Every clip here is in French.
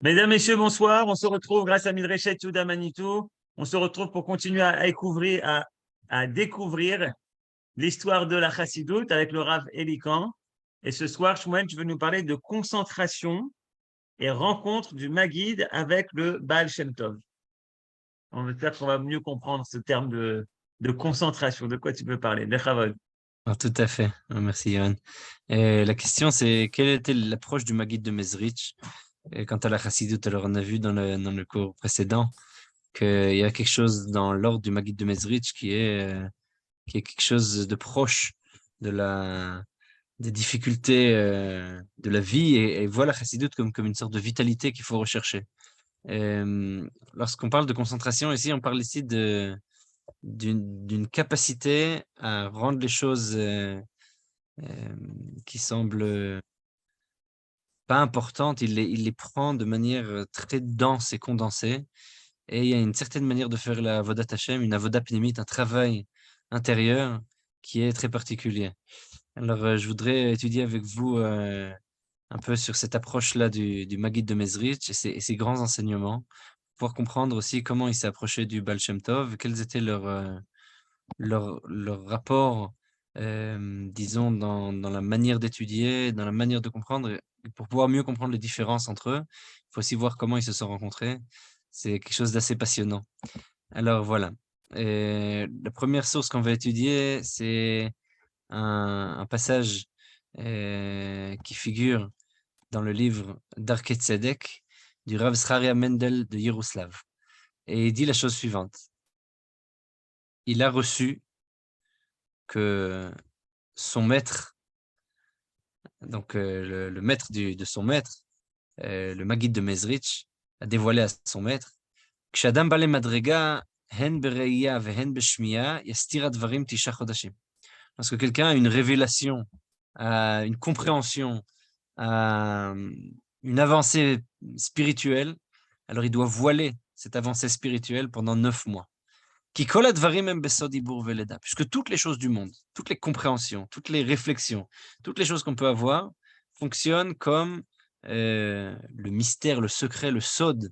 Mesdames, Messieurs, bonsoir. On se retrouve grâce à Midreshet Yehuda Manitou. On se retrouve pour continuer à découvrir l'histoire de la Chassidoute avec le Rav Elikan. Et ce soir, Shmuel, tu veux nous parler de concentration et rencontre du Maguide avec le Baal Shem Tov. On espère qu'on va mieux comprendre ce terme de concentration. De quoi tu peux parler? Bechavod. Tout à fait. Merci, Yohan. La question, c'est quelle était l'approche du Maguide de Mezrich quant à la Chassidoute? Alors, on a vu dans le cours précédent qu'il y a quelque chose dans l'ordre du Maguide de Mezrich qui est quelque chose de proche de des difficultés de la vie et voit la Chassidoute comme une sorte de vitalité qu'il faut rechercher. Lorsqu'on parle de concentration ici, on parle ici d'une capacité à rendre les choses qui semblent pas importantes, il les prend de manière très dense et condensée. Et il y a une certaine manière de faire la avodat Hashem, une avoda pnémite, un travail intérieur qui est très particulier. Alors, je voudrais étudier avec vous un peu sur cette approche-là du Maguide de Mezrich et ses grands enseignements, pour comprendre aussi comment il s'est approché du Baal Shem Tov, quels étaient leur rapport, disons, dans la manière d'étudier, dans la manière de comprendre. Et pour pouvoir mieux comprendre les différences entre eux, il faut aussi voir comment ils se sont rencontrés. C'est quelque chose d'assez passionnant. Alors voilà. La première source qu'on va étudier, c'est un passage qui figure dans le livre d'Arket Tzedek du Rav Zcharia Mendel de Yeroslav. Et il dit la chose suivante. Il a reçu que son maître, donc le maître de son maître, le Maguide de Mezrich, a dévoilé à son maître, כשאדם בא למדרגה, הן בראייה והן בשמיעה, יסתיר הדברים 9 חודשים. Lorsque quelqu'un a une révélation, a une compréhension, a une avancée spirituelle, alors il doit voiler cette avancée spirituelle pendant 9 mois. Puisque toutes les choses du monde, toutes les compréhensions, toutes les réflexions, toutes les choses qu'on peut avoir fonctionnent comme le mystère, le secret, le sod.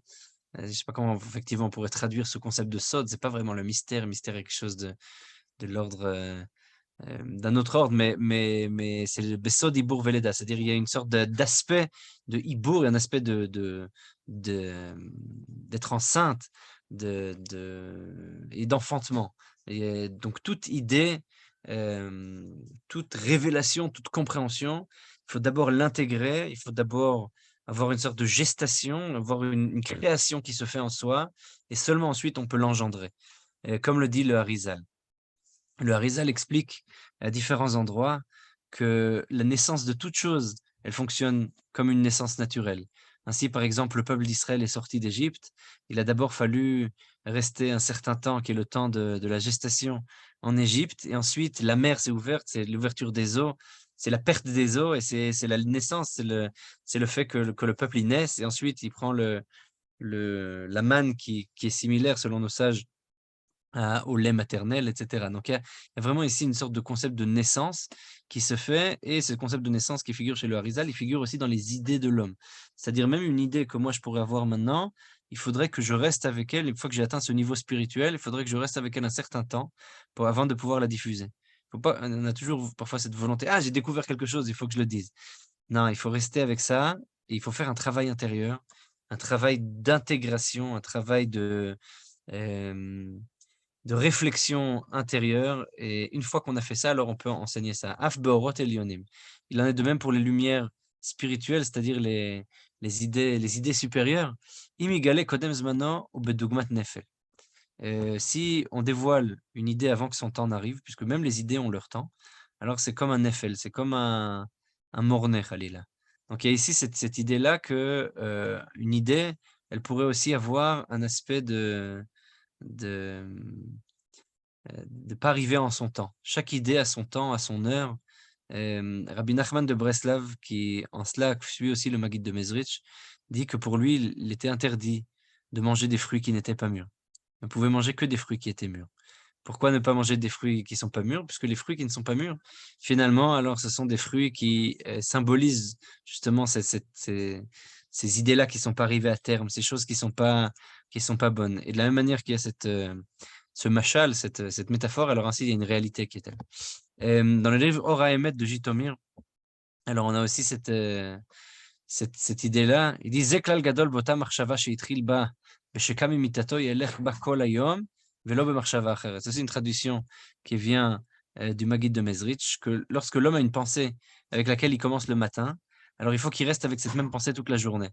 Je ne sais pas comment effectivement on pourrait traduire ce concept de sod. C'est pas vraiment le mystère. Le mystère est quelque chose de l'ordre d'un autre ordre, mais c'est le Besod Ibour Veleda, c'est-à-dire il y a une sorte d'aspect de Ibour, un aspect d'être enceinte et d'enfantement. Et donc toute idée, toute révélation, toute compréhension, il faut d'abord l'intégrer, il faut d'abord avoir une sorte de gestation, avoir une création qui se fait en soi, et seulement ensuite on peut l'engendrer, comme le dit le Harizal. Le Harizal explique à différents endroits que la naissance de toute chose, elle fonctionne comme une naissance naturelle. Ainsi, par exemple, le peuple d'Israël est sorti d'Égypte. Il a d'abord fallu rester un certain temps, qui est le temps de la gestation en Égypte. Et ensuite, la mer s'est ouverte, c'est l'ouverture des eaux, c'est la perte des eaux et c'est la naissance, c'est le fait que le peuple y naisse. Et ensuite, il prend la manne qui est similaire, selon nos sages, au lait maternel, etc. Donc, il y a vraiment ici une sorte de concept de naissance qui se fait, et ce concept de naissance qui figure chez le Harizal, il figure aussi dans les idées de l'homme. C'est-à-dire même une idée que moi je pourrais avoir maintenant, il faudrait que je reste avec elle, une fois que j'ai atteint ce niveau spirituel, il faudrait que je reste avec elle un certain temps avant de pouvoir la diffuser. Faut pas, on a toujours parfois cette volonté, ah j'ai découvert quelque chose, il faut que je le dise. Non, il faut rester avec ça, et il faut faire un travail intérieur, un travail d'intégration, un travail euh, de réflexion intérieure. Et une fois qu'on a fait ça, alors on peut enseigner ça. Af beorot elyonim. Il en est de même pour les lumières spirituelles, c'est-à-dire les idées supérieures. Imigale kodem zmano ou bedugmat nefel. Si on dévoile une idée avant que son temps n'arrive, puisque même les idées ont leur temps, alors c'est comme un nefel, c'est comme un morné, Khalila. Donc il y a ici cette idée-là que une idée, elle pourrait aussi avoir un aspect de de pas arriver en son temps. Chaque idée a son temps, a son heure. Rabbi Nachman de Breslav, qui en cela suit aussi le Maguide de Mezrich, dit que pour lui, il était interdit de manger des fruits qui n'étaient pas mûrs. On ne pouvait manger que des fruits qui étaient mûrs. Pourquoi ne pas manger des fruits qui ne sont pas mûrs? Puisque les fruits qui ne sont pas mûrs, finalement, alors ce sont des fruits qui symbolisent justement ces idées-là qui ne sont pas arrivées à terme, ces choses qui sont pas bonnes. Et de la même manière qu'il y a ce machal, cette métaphore, alors ainsi il y a une réalité qui est telle. Dans le livre Or HaEmet de Jitomir, alors on a aussi cette idée-là. Il dit Zeklal gadol bota marshava she'itril ba beshekam imitato yelech ba kol hayom velo bemarshava acheret. C'est aussi une traduction qui vient du Maggid de Mezrich, que lorsque l'homme a une pensée avec laquelle il commence le matin, alors il faut qu'il reste avec cette même pensée toute la journée.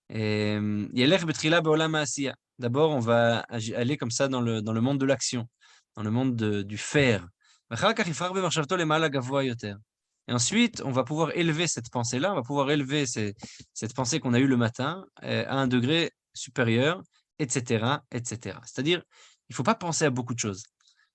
Yelech betrila beolam ha'asiya. D'abord, on va aller comme ça dans le monde de l'action, dans le monde du faire. Et ensuite, on va pouvoir élever cette pensée-là, on va pouvoir élever cette pensée qu'on a eue le matin à un degré supérieur, etc., etc. C'est-à-dire, il ne faut pas penser à beaucoup de choses.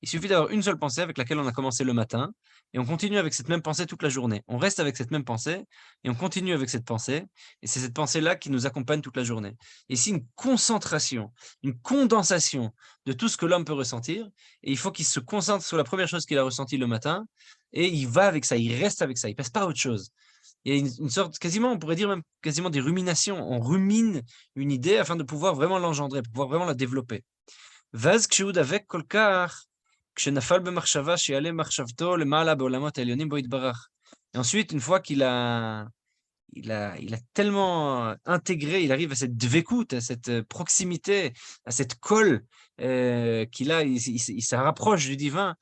Il suffit d'avoir une seule pensée avec laquelle on a commencé le matin et on continue avec cette même pensée toute la journée. On reste avec cette même pensée et on continue avec cette pensée. Et c'est cette pensée-là qui nous accompagne toute la journée. Et ici, une concentration, une condensation de tout ce que l'homme peut ressentir. Et il faut qu'il se concentre sur la première chose qu'il a ressentie le matin. Et il va avec ça, il reste avec ça, il passe pas à autre chose. Il y a une sorte, quasiment, on pourrait dire même quasiment des ruminations. On rumine une idée afin de pouvoir vraiment l'engendrer, pour pouvoir vraiment la développer. ואז כשהוא דבק כל כך, כשנפל במחשבה שיעלה מחשבתו למעלה בעולמות העליונים בו יתברך. Et ensuite, une fois il a tellement intégré, il arrive à cette dvekout, à cette proximité, à cette colle qu'il a, il se rapproche du divin.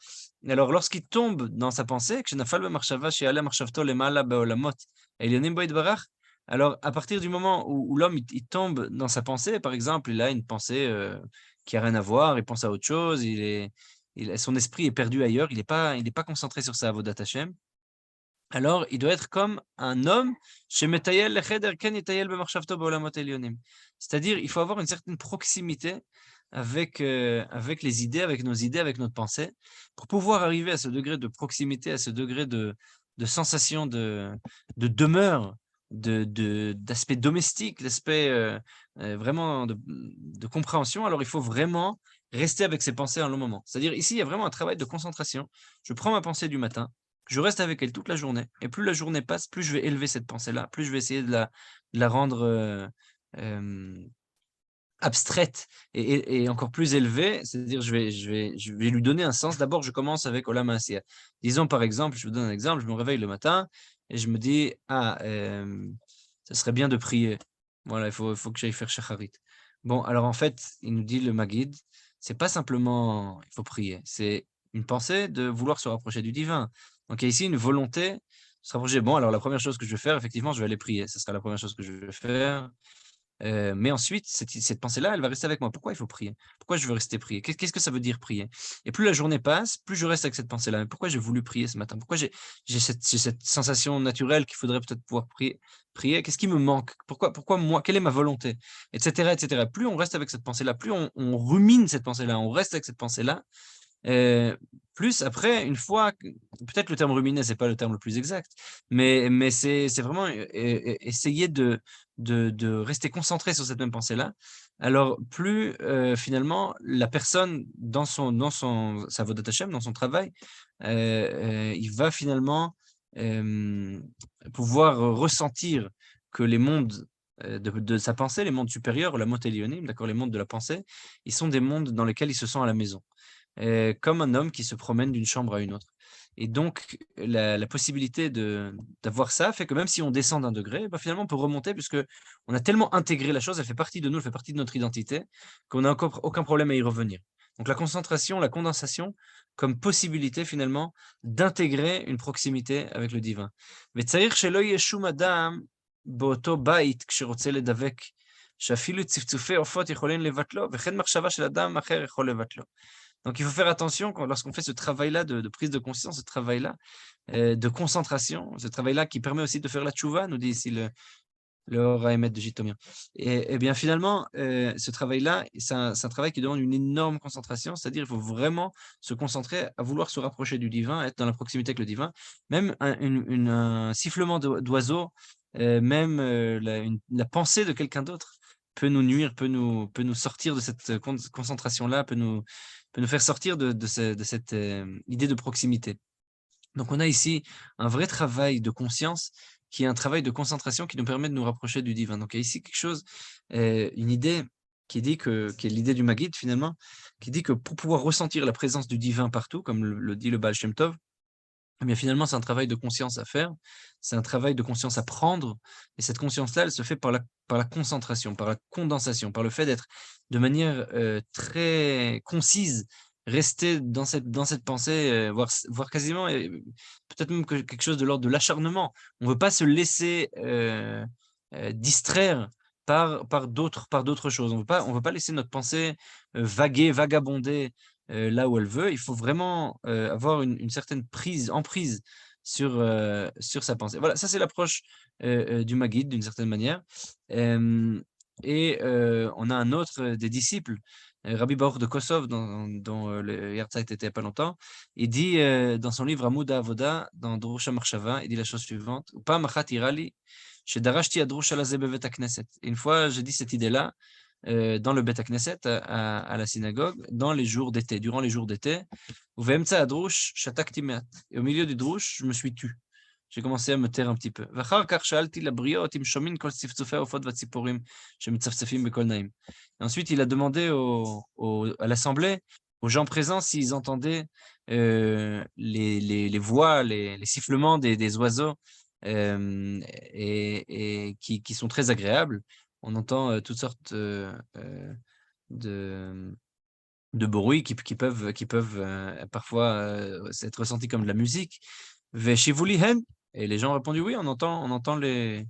Alors, lorsqu'il tombe dans sa pensée, alors à partir du moment où l'homme il tombe dans sa pensée, par exemple, il a une pensée qui a rien à voir, il pense à autre chose, son esprit est perdu ailleurs, il est pas concentré sur sa avodat Hashem. Alors, il doit être comme un homme c'est-à-dire, il faut avoir une certaine proximité avec les idées, avec nos idées, avec notre pensée, pour pouvoir arriver à ce degré de proximité, à ce degré de sensation de demeure, d'aspect domestique, d'aspect vraiment de compréhension. Alors, il faut vraiment rester avec ses pensées un long moment. C'est-à-dire, ici, il y a vraiment un travail de concentration. Je prends ma pensée du matin, je reste avec elle toute la journée. Et plus la journée passe, plus je vais élever cette pensée-là, plus je vais essayer de la rendre abstraite et encore plus élevée. C'est-à-dire, je vais lui donner un sens. D'abord, je commence avec Olam Ha'asiya. Disons par exemple, je vous donne un exemple, je me réveille le matin et je me dis, ça serait bien de prier. Voilà, il faut que j'aille faire Shacharit. Bon, alors en fait, il nous dit le Maguide, c'est pas simplement il faut prier, c'est une pensée de vouloir se rapprocher du divin. Donc il y a ici une volonté de se rapprocher. Bon, alors la première chose que je vais faire, effectivement, je vais aller prier. Ce sera la première chose que je vais faire. Mais ensuite, cette pensée-là, elle va rester avec moi. Pourquoi il faut prier? Pourquoi je veux rester prier? Qu'est-ce que ça veut dire prier? Et plus la journée passe, plus je reste avec cette pensée-là. Mais pourquoi j'ai voulu prier ce matin? Pourquoi j'ai cette sensation naturelle qu'il faudrait peut-être pouvoir prier? Qu'est-ce qui me manque? Pourquoi moi? Quelle est ma volonté? Etc., etc. Plus on reste avec cette pensée-là, plus on rumine cette pensée-là, on reste avec cette pensée-là, plus après, une fois, peut-être le terme ruminer, c'est pas le terme le plus exact, mais c'est vraiment essayer de rester concentré sur cette même pensée-là. Alors, plus finalement, la personne, sa vodat Hashem, dans son travail, il va finalement pouvoir ressentir que les mondes de sa pensée, les mondes supérieurs, la mot elionim, d'accord, les mondes de la pensée, ils sont des mondes dans lesquels il se sent à la maison comme un homme qui se promène d'une chambre à une autre. Et donc, la possibilité d'avoir ça fait que même si on descend d'un degré, bah, finalement, on peut remonter puisque on a tellement intégré la chose, elle fait partie de nous, elle fait partie de notre identité, qu'on n'a encore aucun problème à y revenir. Donc, la concentration, la condensation, comme possibilité finalement d'intégrer une proximité avec le divin. וצריך שלא יהיה שום אדם באותו בית כשרוצה לדבק, שאפילו צפצופי עופות יכולים לבטלו, וכן מחשבה של אדם אחר יכול לבטלו. Donc, il faut faire attention lorsqu'on fait ce travail-là de prise de conscience, ce travail-là de concentration, ce travail-là qui permet aussi de faire la tchouva, nous dit ici le Or HaEmet de Jitomir. Et bien finalement, ce travail-là, c'est un travail qui demande une énorme concentration, c'est-à-dire il faut vraiment se concentrer à vouloir se rapprocher du divin, être dans la proximité avec le divin. Même un sifflement d'oiseau, même la pensée de quelqu'un d'autre peut nous nuire, peut nous sortir de cette concentration-là, peut nous faire sortir de cette idée de proximité. Donc on a ici un vrai travail de conscience qui est un travail de concentration qui nous permet de nous rapprocher du divin. Donc, il y a ici quelque chose, une idée qui est l'idée du Maggid finalement, qui dit que pour pouvoir ressentir la présence du divin partout, comme le dit le Baal Shem Tov, eh bien finalement, c'est un travail de conscience à faire, c'est un travail de conscience à prendre, et cette conscience-là, elle se fait par la concentration, par la condensation, par le fait d'être de manière très concise, rester dans cette pensée, voire quasiment, peut-être même quelque chose de l'ordre de l'acharnement. On ne veut pas se laisser distraire par d'autres choses. On veut pas laisser notre pensée vaguer, vagabonder là où elle veut. Il faut vraiment avoir une certaine emprise sur sa pensée. Voilà, ça c'est l'approche du Maggid d'une certaine manière. On a un autre des disciples, Rabbi Baruch de Kosov, dont le Yahrzeit était il n'y a pas longtemps. Il dit dans son livre Amuda Avoda, dans Drusha Marshava, il dit la chose suivante: Upam achat irali, shedarashti adrush ala ze bevet hakneset. Une fois, j'ai dit cette idée-là dans le Bet Knesset, à la synagogue, durant les jours d'été. Uvemtsa adrush shatakti meat. Et au milieu du drush, je me suis tu. J'ai commencé à me taire un petit peu. ואחר כך שאלתי לבריות אם שומעים כל צפצופי העופות והציפורים שמצפצפים בקול נעים. Et ensuite, il a demandé à l'assemblée, aux gens présents, s'ils entendaient les voix, les sifflements des oiseaux et qui sont très agréables. On entend toutes sortes de bruits qui peuvent parfois être ressentis comme de la musique. Veshivulihen, et les gens ont répondu oui, on entend les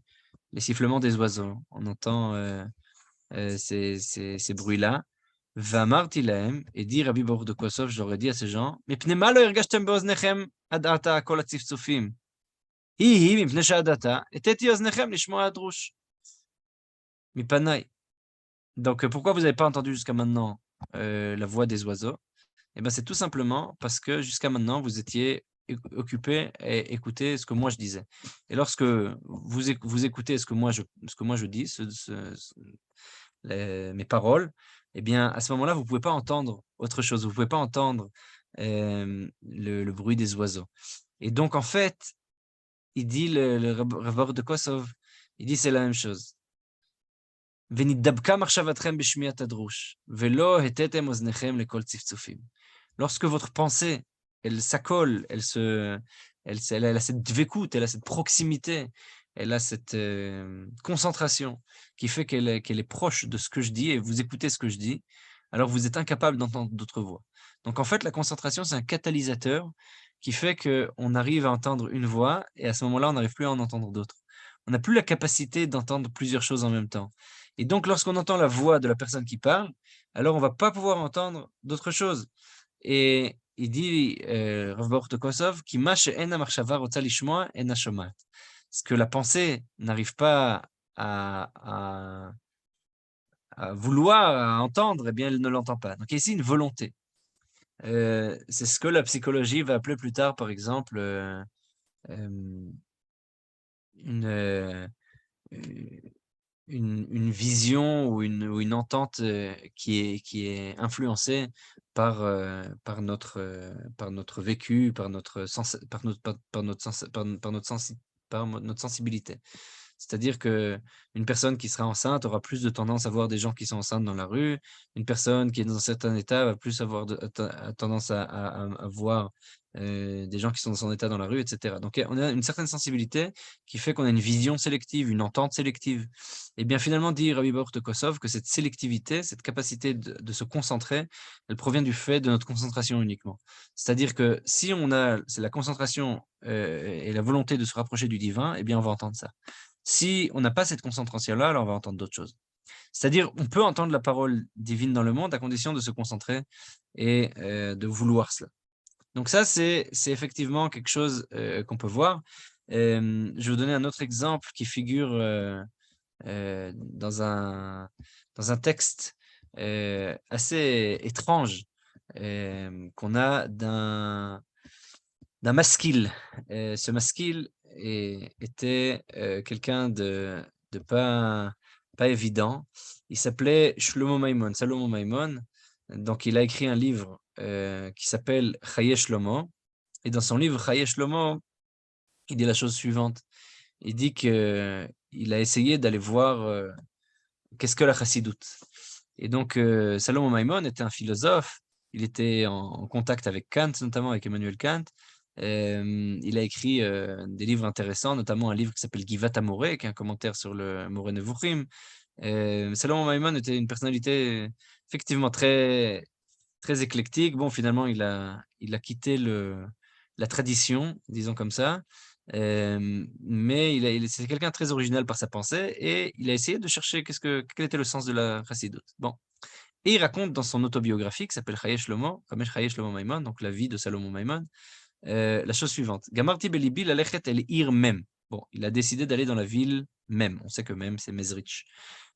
sifflements des oiseaux, on entend ces bruits-là. Vamarti lahem, et dit Rabbi Baruch de Kosov, je leur ai dit à ces gens, מפני מה לא הרגשתם באוזניכם עד עתה כל הצפצופים? היא מפני שעד עתה הטיתי אוזניכם לשמוע הדרוש. מפניי. Donc, pourquoi vous n'avez pas entendu jusqu'à maintenant la voix des oiseaux? Eh ben, c'est tout simplement parce que jusqu'à maintenant, vous étiez occupé à écouter ce que moi je disais. Et lorsque vous écoutez ce que moi je dis, mes paroles, eh bien, à ce moment-là, vous ne pouvez pas entendre autre chose. Vous ne pouvez pas entendre le bruit des oiseaux. Et donc, en fait, il dit, le Rav de Kosov, il dit c'est la même chose. Lorsque votre pensée, elle s'accole, elle a cette dvekout, elle a cette proximité, elle a cette concentration qui fait qu'elle est proche de ce que je dis et vous écoutez ce que je dis, alors vous êtes incapable d'entendre d'autres voix. Donc en fait, la concentration, c'est un catalyseur qui fait qu'on arrive à entendre une voix et à ce moment-là, on n'arrive plus à en entendre d'autres. On n'a plus la capacité d'entendre plusieurs choses en même temps. Et donc, lorsqu'on entend la voix de la personne qui parle, alors on ne va pas pouvoir entendre d'autres choses. Et il dit, Rav Baruch de Kosov, qui ce que la pensée n'arrive pas à vouloir, à entendre, eh bien, elle ne l'entend pas. Donc, il y a ici une volonté. C'est ce que la psychologie va appeler plus tard, par exemple, une vision ou une entente qui est influencée par notre vécu, par notre sensibilité. C'est-à-dire que une personne qui sera enceinte aura plus de tendance à voir des gens qui sont enceintes dans la rue. Une personne qui est dans un certain état va plus avoir tendance à voir des gens qui sont dans son état dans la rue, etc. Donc, on a une certaine sensibilité qui fait qu'on a une vision sélective, une entente sélective. Et bien finalement, dit Rabbi Baruch de Kosov que cette sélectivité, cette capacité de se concentrer, elle provient du fait de notre concentration uniquement. C'est-à-dire que si c'est la concentration et la volonté de se rapprocher du divin, eh bien on va entendre ça. Si on n'a pas cette concentration-là, alors on va entendre d'autres choses. C'est-à-dire, on peut entendre la parole divine dans le monde à condition de se concentrer et de vouloir cela. Donc ça, c'est effectivement quelque chose qu'on peut voir. Je vais vous donner un autre exemple qui figure dans un texte assez étrange qu'on a d'un maskil. Ce maskil était quelqu'un de pas évident. Il s'appelait Shlomo Maimon, Salomon Maimon. Donc, il a écrit un livre qui s'appelle Chaye Shlomo. Et dans son livre Chaye Shlomo, il dit la chose suivante. il dit qu'il a essayé d'aller voir qu'est-ce que la chassidoute. Et donc, Salomon Maimon était un philosophe, il était en contact avec Kant, notamment avec Emmanuel Kant. Il a écrit des livres intéressants, notamment un livre qui s'appelle Givat Amoré, qui est un commentaire sur le Moreh Nevuchim. Salomon Maimon était une personnalité effectivement très, très éclectique. Bon, finalement, il a quitté la tradition, disons comme ça. Mais c'est quelqu'un de très original par sa pensée et il a essayé de chercher quel était le sens de la chassidoute. Bon. Et il raconte dans son autobiographie qui s'appelle Chaye Shlomo, Chamesh Chaye Shlomo Maimon, donc la vie de Salomon Maimon, la chose suivante. Gamarti belibi lalechet el ir Mem. Bon, il a décidé d'aller dans la ville Mem. On sait que Mem, c'est Mezrich.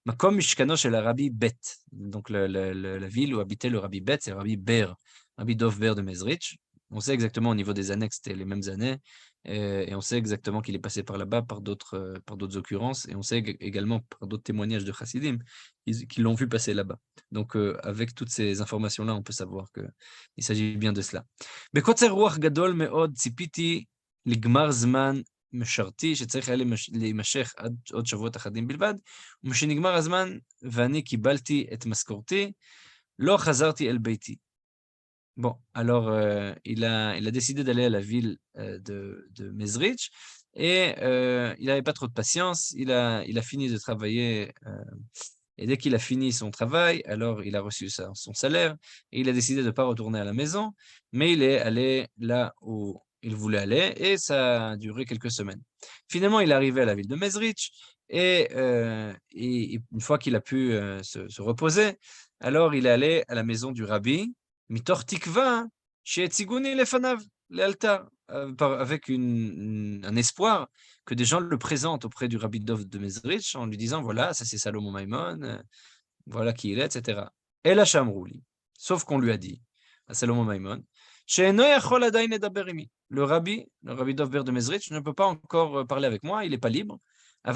Makom mishkano shel Rabbi Bet. Donc la ville où habitait le Rabbi Bet, c'est le Rabbi Ber, Rabbi Dov Ber de Mezrich. On sait exactement au niveau des années que c'était les mêmes années. Et on sait exactement qu'il est passé par là-bas par d'autres occurrences. Et on sait également par d'autres témoignages de Chassidim qui l'ont vu passer là-bas. Donc, avec toutes ces informations-là, on peut savoir qu'il s'agit bien de cela. בקוצר רוח גדול מאוד ציפיתי לגמר זמן משרתי שצריך היה להימשך עד עוד שבועות אחדים בלבד, ומשנגמר הזמן ואני קיבלתי את משכורתי, לא חזרתי אל ביתי. Bon, alors il a décidé d'aller à la ville de Mezrich et il n'avait pas trop de patience. Il a fini de travailler et dès qu'il a fini son travail, alors il a reçu son salaire et il a décidé de ne pas retourner à la maison, mais il est allé là où il voulait aller et ça a duré quelques semaines. Finalement, il est arrivé à la ville de Mezrich et une fois qu'il a pu se reposer, alors il est allé à la maison du rabbi. מתוך תקווה שיציגוני לפניו, לאלתר, avec un espoir que des gens le présentent auprès du Rabbi Dov de Mezrich en lui disant, voilà, ça c'est Salomon Maimon, voilà qui il est, etc. Et la Chamrouli, sauf qu'on lui a dit, à Salomon Maimon, le Rabbi Dov Ber de Mezrich ne peut pas encore parler avec moi, il n'est pas libre. Mais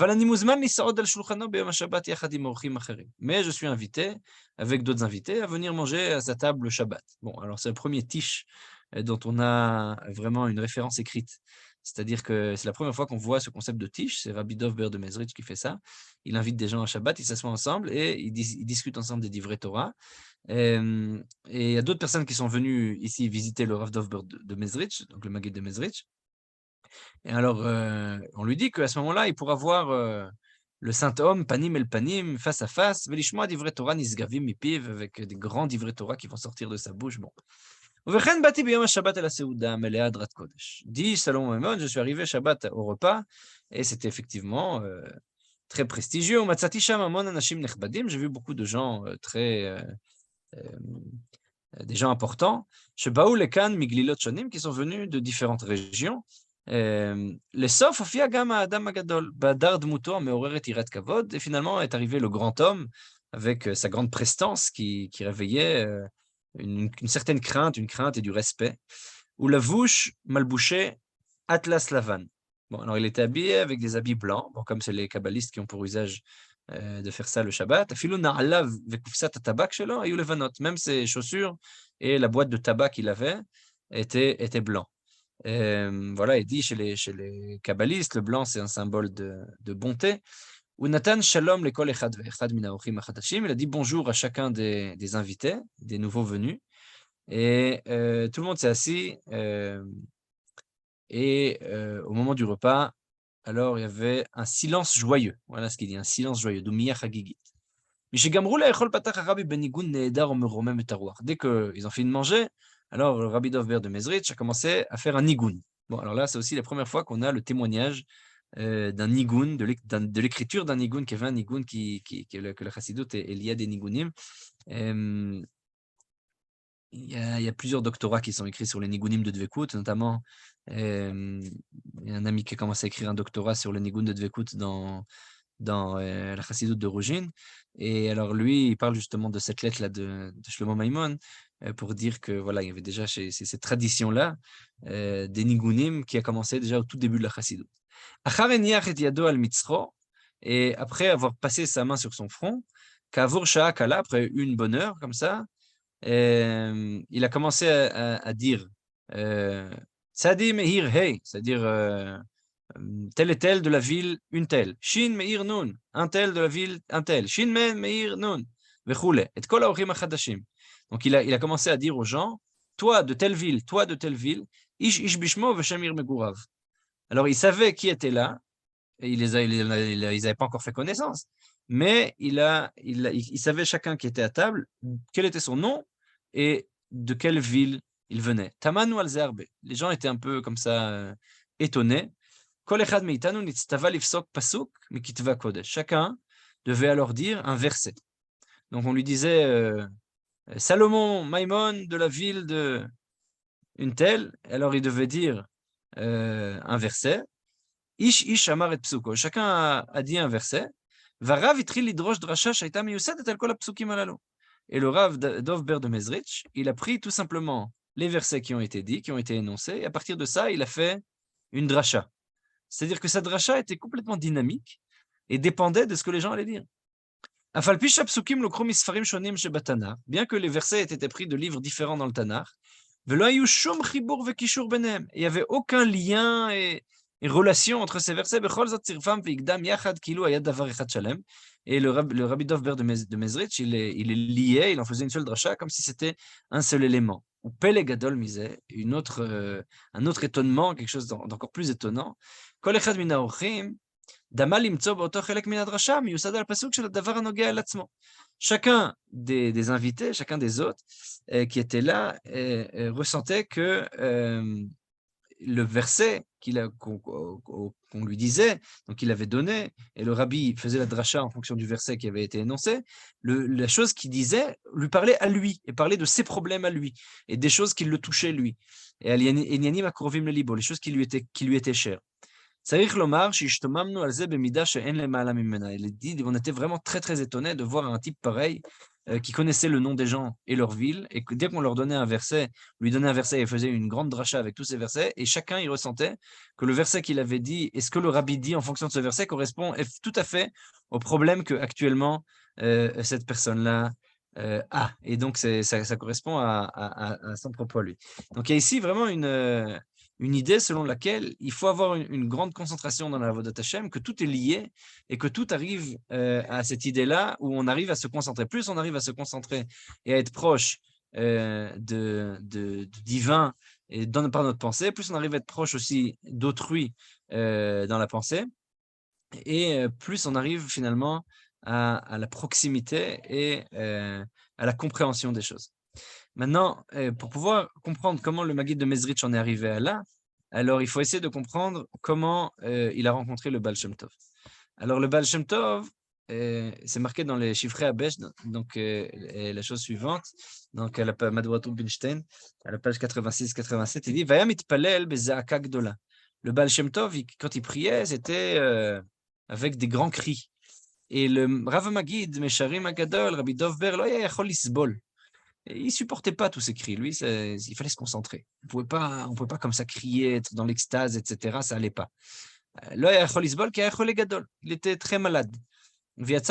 je suis invité, avec d'autres invités, à venir manger à sa table le Shabbat. Bon, alors c'est le premier tish dont on a vraiment une référence écrite. C'est-à-dire que c'est la première fois qu'on voit ce concept de tish, c'est Rabbi Dov Ber de Mezrich qui fait ça. Il invite des gens à Shabbat, ils s'assoient ensemble et ils discutent ensemble des divrei Torah. Et il y a d'autres personnes qui sont venues ici visiter le Rav Dov Ber de Mezrich, donc le Maguid de Mezrich. Et alors, on lui dit qu'à ce moment-là, il pourra voir le saint homme, panim el panim, face à face, velishmoa divrei Torah nisgavim mipiv, avec des grands divrei Torah qui vont sortir de sa bouche. Bon. ובכן באתי ביום השבת אל הסעודה מלאה הדרת קודש. Dit Salomon Maimon, je suis arrivé Shabbat au repas, et c'était effectivement très prestigieux. ומצאתי שם המון אנשים נכבדים, j'ai vu beaucoup de gens des gens importants, שבאו לכאן מגלילות שונים, qui sont venus de différentes régions. לסוף הופיע גם האדם הגדול, בהדר דמותו המעוררת יראת כבוד, et finalement est arrivé le grand homme, avec sa grande prestance qui réveillait une certaine crainte, une crainte et du respect. Ou la vouche malbouché Atlas Lavan. Bon, alors il était habillé avec des habits blancs, bon, comme c'est les kabbalistes qui ont pour usage de faire ça le Shabbat. Même ses chaussures et la boîte de tabac qu'il avait étaient blancs. Voilà, il dit chez les kabbalistes, le blanc c'est un symbole de bonté. Il a dit bonjour à chacun des invités, des nouveaux venus, et tout le monde s'est assis, et au moment du repas, alors il y avait un silence joyeux. Voilà ce qu'il dit, un silence joyeux. Dès qu'ils ont fini de manger, alors le Rabbi Dov Ber de Mezrich a commencé à faire un nigun. Bon, alors là, c'est aussi la première fois qu'on a le témoignage d'un nigun, de l'écriture d'un nigun, qui avait un nigun que la Chassidut est liée à des nigunim. Il y a plusieurs doctorats qui sont écrits sur les nigunim de Dvekut, notamment il y a un ami qui a commencé à écrire un doctorat sur le nigun de Dvekut dans la Chassidut de Rougine. Et alors lui, il parle justement de cette lettre-là de Shlomo Maimon pour dire que voilà, il y avait déjà cette tradition-là des nigunim qui a commencé déjà au tout début de la Chassidut. Et après avoir passé sa main sur son front, après une bonne heure comme ça, il a commencé à dire Tzadi Mehir Hey, c'est-à-dire tel et tel de la ville, une telle. Shin Meir Nun, un tel de la ville, un tel. Shin Meir Nun, vechule. Et kol haorim achadashim. Donc il a commencé à dire aux gens, toi de telle ville, ish bishmo veshamir megurav. Alors il savait qui était là, et ils n'avaient pas encore fait connaissance, mais il savait chacun qui était à table, quel était son nom et de quelle ville il venait. Tamanu al zerbe. Les gens étaient un peu comme ça étonnés. Chacun devait alors dire un verset. Donc on lui disait Salomon Maimon de la ville de une telle, alors il devait dire un verset. Ish amar et psuko. Chacun a dit un verset. Varav itril lidrosh drasha shaita miyusadet al kol hapsukim halalu. Et le Rav Dov Ber de Mezrich, il a pris tout simplement les versets qui ont été dits, qui ont été énoncés, et à partir de ça, il a fait une drasha. C'est-à-dire que sa drasha était complètement dynamique et dépendait de ce que les gens allaient dire. Bien que les versets aient été pris de livres différents dans le Tanakh, il n'y avait aucun lien et relation entre ces versets. Et le Rabbi Dov Ber de Mezrich, il les liait, il en faisait une seule drasha, comme si c'était un seul élément. Ou Pele Gadol misait, un autre étonnement, quelque chose d'encore plus étonnant. Kol echad min haorchim, chacun des invités, chacun des hôtes qui étaient là ressentait que le verset qu'on lui disait, donc il avait donné, et le rabbi faisait la dracha en fonction du verset qui avait été énoncé, la chose qu'il disait lui parlait à lui, et parlait de ses problèmes à lui, et des choses qui le touchaient lui, et les choses qui lui étaient chères. צריך לומר שהשתוממנו על זה במידה שאין למעלה ממנה. Il dit, on était vraiment très très étonnés de voir un type pareil qui connaissait le nom des gens et leur ville, et que dès qu'on leur donnait un verset, lui donnait un verset et faisait une grande dracha avec tous ces versets, et chacun il ressentait que le verset qu'il avait dit et ce que le rabbi dit en fonction de ce verset correspond tout à fait au problème que actuellement cette personne-là a. Et donc ça correspond à son propos à lui. Donc il y a ici vraiment une idée selon laquelle il faut avoir une grande concentration dans la Avodat Hashem, que tout est lié et que tout arrive à cette idée-là où on arrive à se concentrer. Plus on arrive à se concentrer et à être proche du divin et par notre pensée, plus on arrive à être proche aussi d'autrui dans la pensée, et plus on arrive finalement à la proximité et à la compréhension des choses. Maintenant, pour pouvoir comprendre comment le Maguid de Mezrich en est arrivé à là, alors il faut essayer de comprendre comment il a rencontré le Baal Shem Tov. Alors le Baal Shem Tov, c'est marqué dans les chiffres Abesh, donc la chose suivante, donc à la Madouatou Binstein, à la page 86-87, il dit Vayam itpalel bezaaka gdola. Le Baal Shem Tov, quand il priait, c'était avec des grands cris. Et le Rav Maguid, Mesharim Agadol, Rabbi Dov Ber, lo yachol lisbol. Et il supportait pas tous ces cris. Lui, il fallait se concentrer. On pouvait pas comme ça crier, être dans l'extase, etc. Ça allait pas. Il était très malade. Il est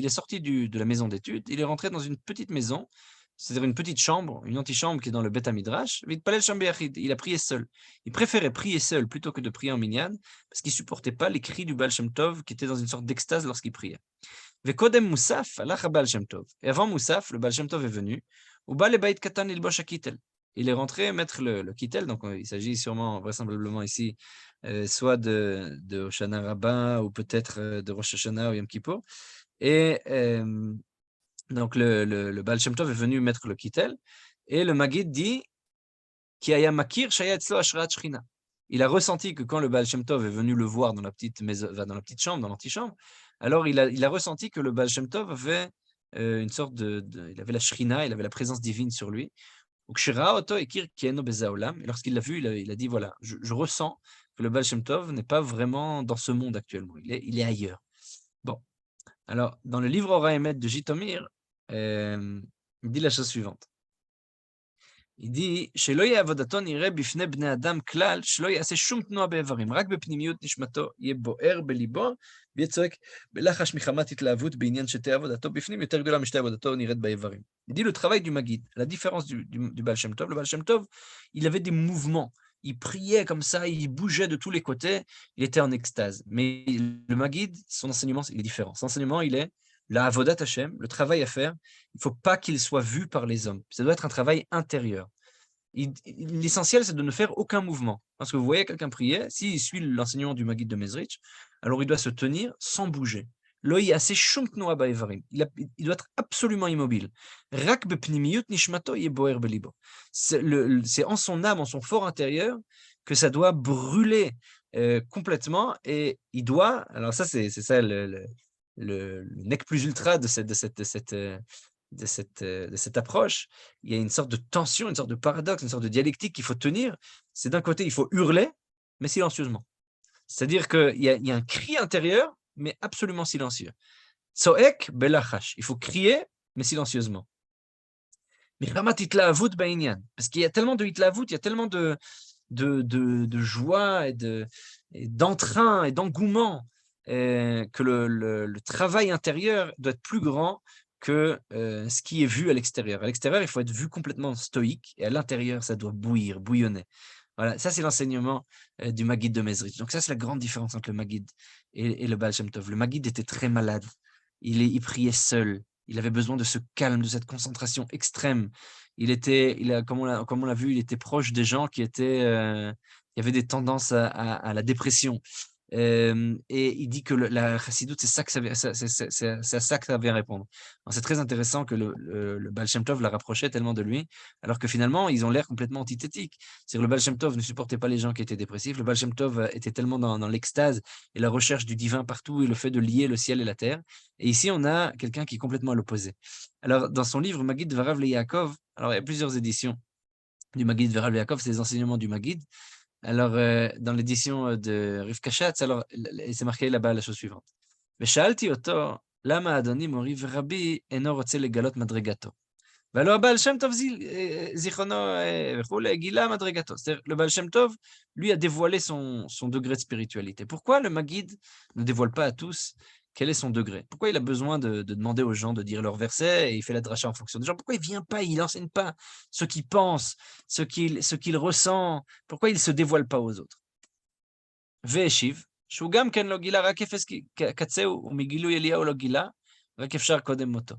sorti de la maison d'études. Il est rentré dans une petite maison, c'est-à-dire une petite chambre, une antichambre qui est dans le Bet Midrash. Il a prié seul. Il préférait prier seul plutôt que de prier en minyan, parce qu'il supportait pas les cris du Baal Shem Tov, qui était dans une sorte d'extase lorsqu'il priait. Vekodem Moussaf, Allah Baal Shem Tov. Et avant Moussaf, le Baal Shem Tov est venu. Uba le Bait Katan il Bosh Kittel. Il est rentré mettre le kittel, donc il s'agit sûrement, vraisemblablement ici, soit de Hoshana Rabbah ou peut-être de Rosh Hashanah ou Yom Kippour. Et donc le Baal Shem Tov est venu mettre le kittel, et le Maguid dit Ki haya makir shaya etzlo hashrat shechina. Il a ressenti que quand le Baal Shem Tov est venu le voir dans la petite maison, dans la petite chambre, dans l'antichambre, alors il a ressenti que le Baal Shem Tov avait une sorte il avait la shrina, il avait la présence divine sur lui. Et lorsqu'il l'a vu, il a dit voilà, je ressens que le Baal Shem Tov n'est pas vraiment dans ce monde actuellement, il est ailleurs. Bon, alors dans le livre Ora Emet de Jitomir, il dit la chose suivante. Il dit שלא יהיה עבודתו נראה בפני בני אדם כלל, שלא יעשה שום תנועה באיברים, רק בפנימיות נשמתו יהיה בוער בליבו, ויהיה צועק בלחש מחמת התלהבות בעניין שתהיה עבודתו בפנים, יותר גדולה משתי עבודתו נראית באיברים. Il dit le travail du Maguid, la différence du Baal Shem Tov, le Baal Shem Tov, il avait des mouvements il priait comme ça, il bougeait de tous les côtés, il était en extase. Mais le Maguide, son enseignement, il est différent. Son enseignement, il est la avodat Hashem, le travail à faire. Il ne faut pas qu'il soit vu par les hommes. Ça doit être un travail intérieur. L'essentiel, c'est de ne faire aucun mouvement. Parce que vous voyez quelqu'un prier, s'il suit l'enseignement du Maguide de Mezrich, alors il doit se tenir sans bouger. L'œil assez shumtnoa baevarim. Il doit être absolument immobile. Rak bepnimiyut nishmato yeboer belibo. C'est en son âme, en son fort intérieur, que ça doit brûler complètement. Et il doit, alors ça, c'est ça le nec plus ultra de cette approche. Il y a une sorte de tension, une sorte de paradoxe, une sorte de dialectique qu'il faut tenir. C'est d'un côté, il faut hurler, mais silencieusement. C'est-à-dire qu'il y a un cri intérieur, mais absolument silencieux. Tsoek belachash. Il faut crier, mais silencieusement. Mais ramat hitlaavut bainyan. Parce qu'il y a tellement de hitlaavut, il y a tellement de joie et d'entrain et d'engouement que le travail intérieur doit être plus grand que ce qui est vu à l'extérieur. À l'extérieur, il faut être vu complètement stoïque, et à l'intérieur, ça doit bouillir, bouillonner. Voilà, ça c'est l'enseignement du Maguide de Mezrich. Donc ça, c'est la grande différence entre le Maguide et le Baal Shem Tov. Le Maguide était très malade. Il priait seul. Il avait besoin de ce calme, de cette concentration extrême. Comme on l'a vu, il était proche des gens qui avaient des tendances à la dépression. Et il dit que la chassidoute, c'est à ça que ça vient répondre. C'est très intéressant que le Baal Shem Tov la rapprochait tellement de lui, alors que finalement, ils ont l'air complètement antithétiques. C'est-à-dire le Baal Shem Tov ne supportait pas les gens qui étaient dépressifs. Le Baal Shem Tov était tellement dans l'extase et la recherche du divin partout et le fait de lier le ciel et la terre. Et ici, on a quelqu'un qui est complètement à l'opposé. Alors, dans son livre Maguid Varav le Yaakov, alors il y a plusieurs éditions du Maguid Varav le Yaakov, c'est les enseignements du Maguid. Alors, dans l'édition de Rivka Schatz, alors, c'est marqué là-bas la chose suivante. ושאלתי אותו, למה אדוני מורי ורבי אינו רוצה לגלות מדרגתו? והלא הבעל שם טוב זיכרונו וכולי, גילה מדרגתו. C'est-à-dire, le Baal Shem Tov, lui, a dévoilé son degré de spiritualité. Pourquoi le Maguide ne dévoile pas à tous quel est son degré? Pourquoi il a besoin de demander aux gens de dire leurs versets et il fait la dracha en fonction des gens? Pourquoi il vient pas, il n'enseigne pas ce qu'il pense, ce qu'il ressent? Pourquoi il ne se dévoile pas aux autres? והשיב, שהוא גם כן לא גילה, רק אפס קצהו, ומגילוי אליהו לא גילה, רק אפשר קודם מותו.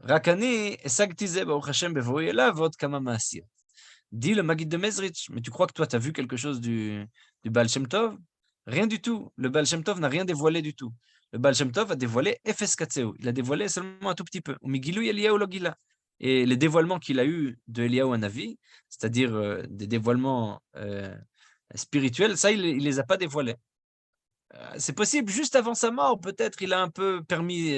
רק אני השגתי זה, ברוך השם, בבואי אליו, ועוד כמה מעשיות. Dit le Maguide de Mezrich, mais tu crois que toi, tu as vu quelque chose du Baal Shem Tov? Rien du tout. Le Baal Shem Tov n'a rien dévoilé du tout. Le Baal Shem Tov a dévoilé Efes Katseu. Il a dévoilé seulement un tout petit peu. Migilou Eliyahu Logila. Et les dévoilements qu'il a eu de Eliyahu Hanavi, c'est-à-dire des dévoilements spirituels, ça, il les a pas dévoilés. C'est possible, juste avant sa mort, peut-être, il a un peu permis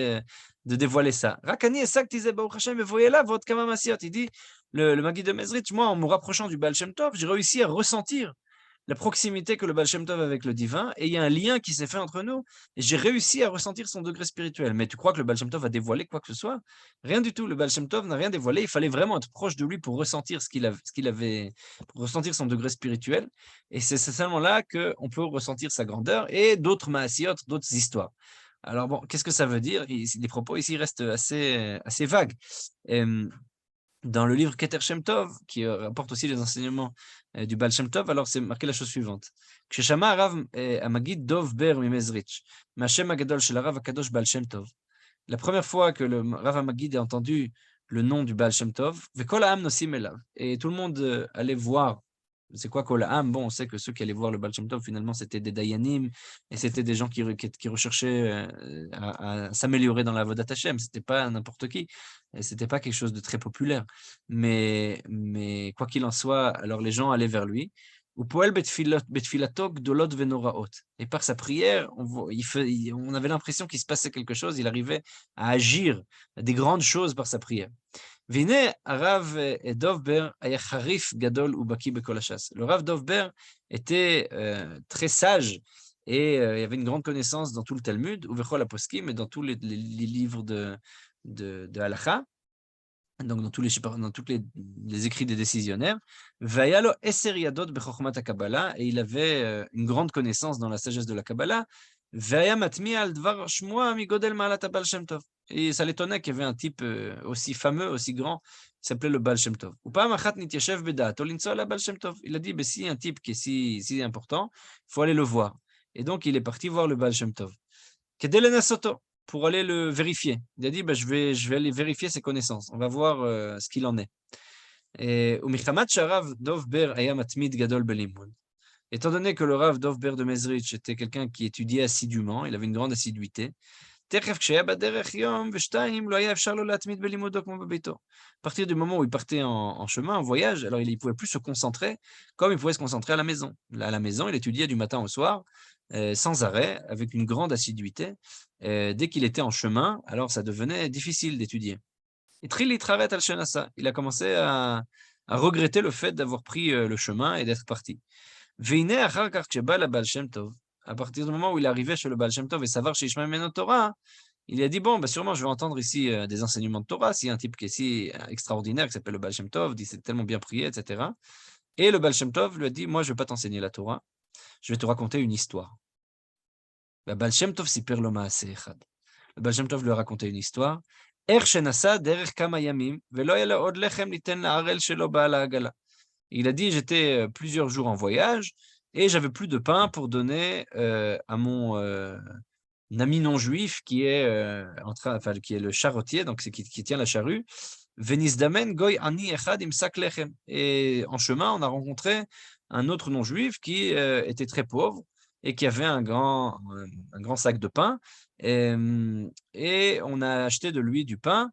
de dévoiler ça. Rakani et Sak disait, Baruch Hashem, et voyez là, votre Kamamasiot. Il dit, le Maguide de Mezrich, moi, en me rapprochant du Baal Shem Tov, j'ai réussi à ressentir la proximité que le Baal Shem Tov a avec le divin, et il y a un lien qui s'est fait entre nous, et j'ai réussi à ressentir son degré spirituel. Mais tu crois que le Baal Shem Tov a dévoilé quoi que ce soit? Rien du tout. Le Baal Shem Tov n'a rien dévoilé. Il fallait vraiment être proche de lui pour ressentir ce qu'il avait, pour ressentir son degré spirituel. Et c'est seulement là qu'on peut ressentir sa grandeur et d'autres maasiot, d'autres histoires. Alors bon, qu'est-ce que ça veut dire? Les propos ici restent assez vagues. Dans le livre Keter Shem Tov, qui rapporte aussi les enseignements du Baal Shem Tov, alors c'est marqué la chose suivante. כששמע הרב המגיד דוב בר ממזריץ', מהשם הגדול של הרב הקדוש בעל שם טוב, la première fois que le Rav Hamagid a entendu le nom du Baal Shem Tov, וכל העם נוסעים אליו, et tout le monde allait voir. C'est quoi Kol Ha'am? Bon, on sait que ceux qui allaient voir le Baal Shem Tov, finalement, c'était des Dayanim, et c'était des gens qui recherchaient à s'améliorer dans la Avodat Hashem. C'était pas n'importe qui, et c'était pas quelque chose de très populaire. Mais quoi qu'il en soit, alors les gens allaient vers lui. Et par sa prière, on avait l'impression qu'il se passait quelque chose, il arrivait à agir des grandes choses par sa prière. והנה הרב דוב בר היה חריף גדול ובקיא בכל הש"ס. Le Rav Dov Ber était très sage et il y avait une grande connaissance dans tout le Talmud, ובכל הפוסקים, et dans tous les livres de halakha, donc dans tous les écrits des décisionnaires. והיה לו 10 ידות בחוכמת הקבלה, et il avait une grande connaissance dans la sagesse de la Kabbalah. והיה מטמיע על דבר שמועה מגודל מעלת הבעל שם טוב. Et ça l'étonnait qu'il y avait un type aussi fameux, aussi grand, qui s'appelait le Baal Shem Tov. Il a dit, ben, si un type qui est si important, il faut aller le voir. Et donc, il est parti voir le Baal Shem Tov. Pour aller le vérifier. Il a dit, ben, je vais aller vérifier ses connaissances. On va voir ce qu'il en est. Et étant donné que le Rav Dov Ber de Mezrich était quelqu'un qui étudiait assidûment, il avait une grande assiduité, à partir du moment où il partait en chemin, en voyage, alors il ne pouvait plus se concentrer comme il pouvait se concentrer à la maison. À la maison, il étudiait du matin au soir, sans arrêt, avec une grande assiduité. Dès qu'il était en chemin, alors ça devenait difficile d'étudier. Et il a commencé à regretter le fait d'avoir pris le chemin et d'être parti. À partir du moment où il arrivait chez le Baal Shem Tov et savoir chez Ishmael Meno Torah, il a dit, bon, bah, sûrement, je vais entendre ici des enseignements de Torah, s'il y a un type qui est si extraordinaire, qui s'appelle le Baal Shem Tov, dit, c'est tellement bien prié, etc. Et le Baal Shem Tov lui a dit, moi, je ne vais pas t'enseigner la Torah, je vais te raconter une histoire. Le Baal Shem Tov siper lo maaseh echad. Le Baal Shem Tov lui a raconté une histoire. Il a dit, j'étais plusieurs jours en voyage et j'avais plus de pain pour donner à mon ami non-juif qui est qui est le charretier, donc qui tient la charrue. Et en chemin, on a rencontré un autre non-juif qui était très pauvre et qui avait un grand sac de pain. Et on a acheté de lui du pain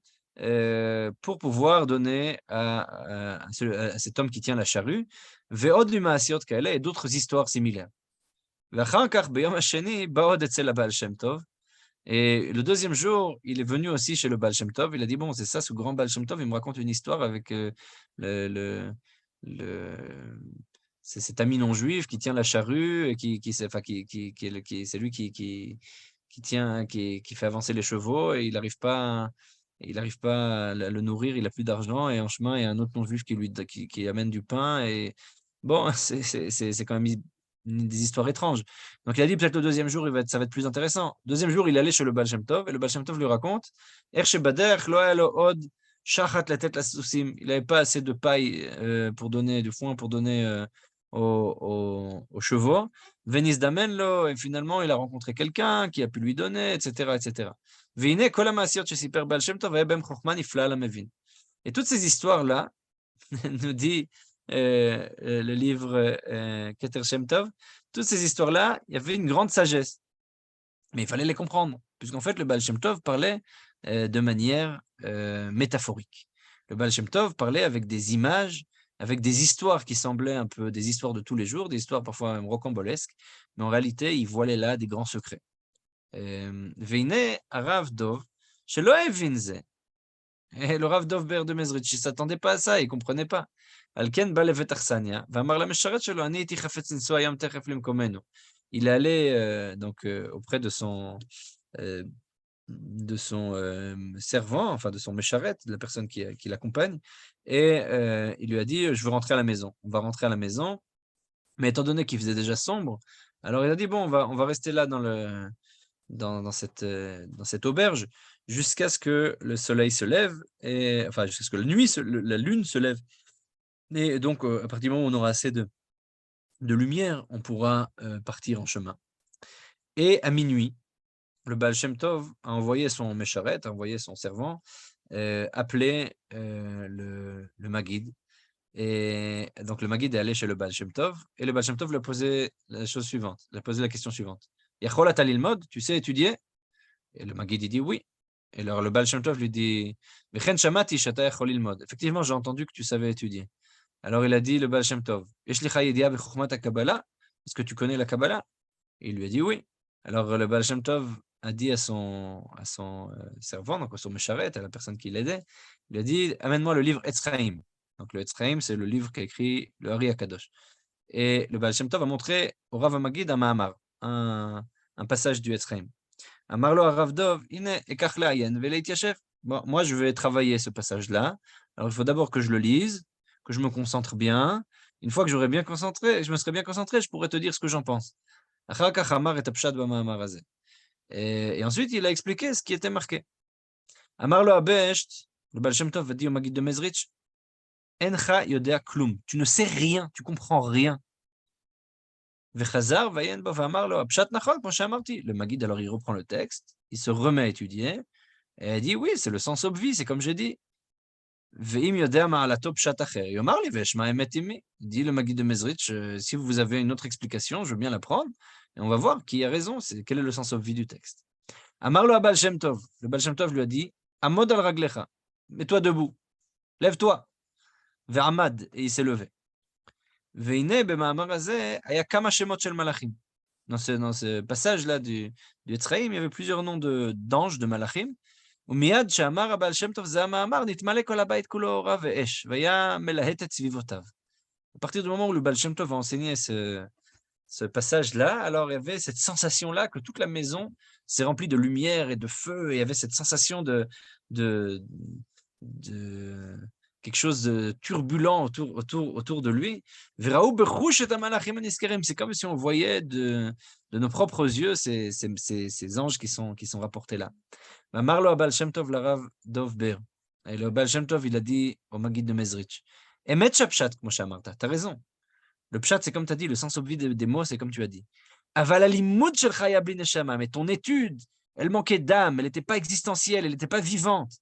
pour pouvoir donner à cet homme qui tient la charrue. Et d'autres histoires similaires. Et le deuxième jour, il est venu aussi chez le Baal Shem Tov. Il a dit, bon, c'est ça, ce grand Baal Shem Tov, il me raconte une histoire avec c'est cet ami non-juif qui tient la charrue, et c'est lui qui tient, qui fait avancer les chevaux, et il n'arrive pas à le nourrir, il n'a plus d'argent, et en chemin, il y a un autre non-juif qui amène du pain, et bon, c'est quand même des histoires étranges. Donc il a dit peut-être le deuxième jour, ça va être plus intéressant. Deuxième jour, il allait chez le Baal Shem Tov, et le Baal Shem Tov lui raconte, il n'avait pas assez de paille pour donner du foin, pour donner aux chevaux. Venis d'Amenlo, et finalement, il a rencontré quelqu'un qui a pu lui donner, etc., etc. Et toutes ces histoires-là, nous dit le livre Keter Shem Tov, toutes ces histoires-là, il y avait une grande sagesse. Mais il fallait les comprendre, puisqu'en fait, le Baal Shem Tov parlait de manière métaphorique. Le Baal Shem Tov parlait avec des images, avec des histoires qui semblaient un peu des histoires de tous les jours, des histoires parfois même rocambolesques, mais en réalité, il voilait là des grands secrets. Veine Arav Dov, shelo evin ze. Et le Rav Dov Ber de Mezrich, il ne s'attendait pas à ça, il ne comprenait pas. Il est allé donc auprès de son servant, enfin de son mécharet, de la personne qui l'accompagne, et il lui a dit, je veux rentrer à la maison. On va rentrer à la maison, mais étant donné qu'il faisait déjà sombre, alors il a dit, bon, on va rester là dans cette auberge jusqu'à ce que le soleil se lève, enfin jusqu'à ce que la lune se lève. Et donc, à partir du moment où on aura assez de lumière, on pourra partir en chemin. Et à minuit, le Baal Shem Tov a envoyé son mécharet, a envoyé son servant, appeler le Maguid. Et donc, le Maguid est allé chez le Baal Shem Tov, et le Baal Shem Tov lui a posé la chose suivante, il a posé la question suivante. Yachol ata lilmod, tu sais étudier? Et le Maguid dit oui. Et alors le Baal Shem Tov lui dit, Vechen shamati shata yachol lilmod. Effectivement, j'ai entendu que tu savais étudier. Alors il a dit le Baal Shem Tov, est-ce que tu connais la Kabbalah? Et il lui a dit oui. Alors le Baal Shem Tov a dit à son servant, donc à son mécharet, à la personne qui l'aidait, il a dit, amène-moi le livre Etz Chaim. Donc le Etz Chaim, c'est le livre qu'a écrit le Hari HaKadosh. Et le Baal Shem Tov a montré au Rav Magid un Mahamar, un passage du Etz Chaim. Amarlo à Rav Dov, ine ekach le'ayen ve'leit yashev. Bon, moi je vais travailler ce passage-là. Alors il faut d'abord que je le lise, que je me concentre bien. Une fois que je me serais bien concentré, je pourrais te dire ce que j'en pense. Et ensuite, il a expliqué ce qui était marqué. Amar lo Abesht, le Baal Shem Tov va dire au Maguid de Mezrich, Encha yodea klum. Tu ne sais rien, tu comprends rien. Vechazar vayen bo v'amar lo apshat nachol, כמו שאמרתי. Le Maguid, alors il reprend le texte, il se remet à étudier, et il dit, oui, c'est le sens obvi, c'est comme j'ai dit. Ve'im yodea ma'alato pshat acher. Yomar li ve'eshma emet imi. Il dit le Maguid de Mezrich, si vous avez une autre explication, je veux bien la prendre, et on va voir qui a raison, quel est le sens obvi du texte. Amar lo Baal Shem Tov. Le Baal Shem Tov lui a dit, Amod al raglecha, mets-toi debout, lève-toi. Ve'amad, et il s'est levé. Ve'ine b'ma'amar hazeh haya kama shemot shel malachim. Dans ce passage-là du Etzraïm, il y avait plusieurs noms d'anges, de malachim. ומיד שאמר הבעל שם טוב זה המאמר, נתמלא כל הבית כולו אורה ואש, והיה מלהט את סביבותיו. À partir du moment où le Baal Shem Tov a enseigné ce passage-là, alors il y avait cette sensation-là que toute la maison s'est remplie de lumière et de feu, et il y avait cette sensation de quelque chose de turbulent autour de lui. C'est comme si on voyait de nos propres yeux ces anges qui sont rapportés là. Amar lo Baal Shem Tov l'Arav Dov Ber. Et le Baal Shem Tov, il a dit au Maguid de Mezrich, Emet Shapshat, כמו שאמרת, t'as raison. Le pshat, c'est comme tu as dit, le sens obvi des mots, c'est comme tu as dit. Aval alimut shelcha haya bli neshama, mais ton étude, elle manquait d'âme, elle n'était pas existentielle, elle n'était pas vivante.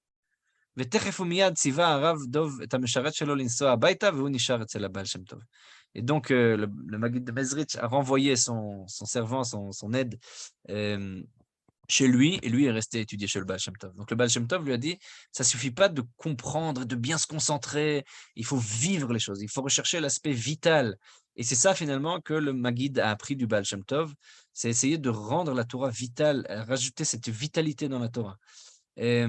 ותכף ומייד ציווה הרב דוב את המשרת שלו לנסוע הביתה, והוא נשאר אצל הבעל שם טוב. Et donc, le Maguid de Mezrich a renvoyé son servant, son aide, chez lui, et lui est resté étudier chez le Baal Shem Tov. Donc le Baal Shem Tov lui a dit, ça suffit pas de comprendre, de bien se concentrer, il faut vivre les choses, il faut rechercher l'aspect vital. Et c'est ça finalement que le Maguid a appris du Baal Shem Tov, c'est essayer de rendre la Torah vitale, rajouter cette vitalité dans la Torah. Et,